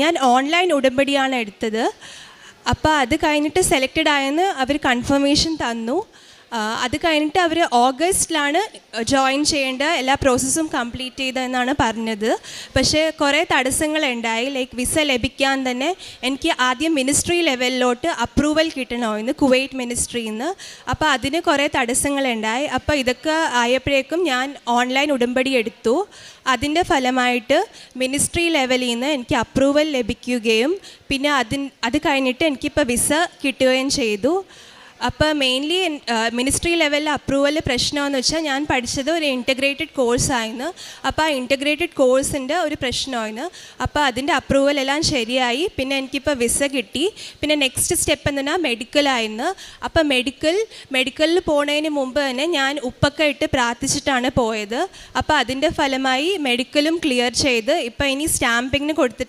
ഞാൻ ഓൺലൈൻ ഉടമ്പടിയാണ് എടുത്തത്. അപ്പോൾ അത് കഴിഞ്ഞിട്ട് സെലക്റ്റഡ് ആയെന്ന് അവർ കൺഫർമേഷൻ തന്നു. അത് കഴിഞ്ഞിട്ട് അവർ ഓഗസ്റ്റിലാണ് ജോയിൻ ചെയ്യേണ്ട എല്ലാ പ്രോസസ്സും കംപ്ലീറ്റ് ചെയ്തതെന്നാണ് പറഞ്ഞത്. പക്ഷേ കുറേ തടസ്സങ്ങളുണ്ടായി. ലൈക്ക് വിസ ലഭിക്കാൻ തന്നെ എനിക്ക് ആദ്യം മിനിസ്ട്രി ലെവലിലോട്ട് അപ്രൂവൽ കിട്ടണമായിരുന്നു, കുവൈറ്റ് മിനിസ്ട്രിയിൽ നിന്ന്. അപ്പോൾ അതിന് കുറേ തടസ്സങ്ങളുണ്ടായി. അപ്പോൾ ഇതൊക്കെ ആയപ്പോഴേക്കും ഞാൻ ഓൺലൈൻ ഉടമ്പടി എടുത്തു. അതിൻ്റെ ഫലമായിട്ട് മിനിസ്ട്രി ലെവലിൽ നിന്ന് എനിക്ക് അപ്രൂവൽ ലഭിക്കുകയും പിന്നെ അത് കഴിഞ്ഞിട്ട് എനിക്കിപ്പോൾ വിസ കിട്ടുകയും ചെയ്തു. അപ്പോൾ മെയിൻലി മിനിസ്ട്രി ലെവലിൽ അപ്രൂവൽ പ്രശ്നമെന്ന് വെച്ചാൽ ഞാൻ പഠിച്ചത് ഒരു ഇൻറ്റഗ്രേറ്റഡ് കോഴ്സായിരുന്നു. അപ്പോൾ ആ ഇൻറ്റഗ്രേറ്റഡ് കോഴ്സിൻ്റെ ഒരു പ്രശ്നമായിരുന്നു. അപ്പോൾ അതിൻ്റെ അപ്രൂവൽ എല്ലാം ശരിയായി. പിന്നെ എനിക്കിപ്പോൾ വിസ കിട്ടി. പിന്നെ നെക്സ്റ്റ് സ്റ്റെപ്പ് എന്നാൽ മെഡിക്കലായിരുന്നു. അപ്പോൾ മെഡിക്കലിൽ പോണതിന് മുമ്പ് തന്നെ ഞാൻ ഉപ്പൊക്കെ ഇട്ട് പ്രാർത്ഥിച്ചിട്ടാണ് പോയത്. അപ്പോൾ അതിൻ്റെ ഫലമായി മെഡിക്കലും ക്ലിയർ ചെയ്ത് ഇപ്പോൾ ഇനി സ്റ്റാമ്പിങ്ങിന് കൊടുത്തിട്ട്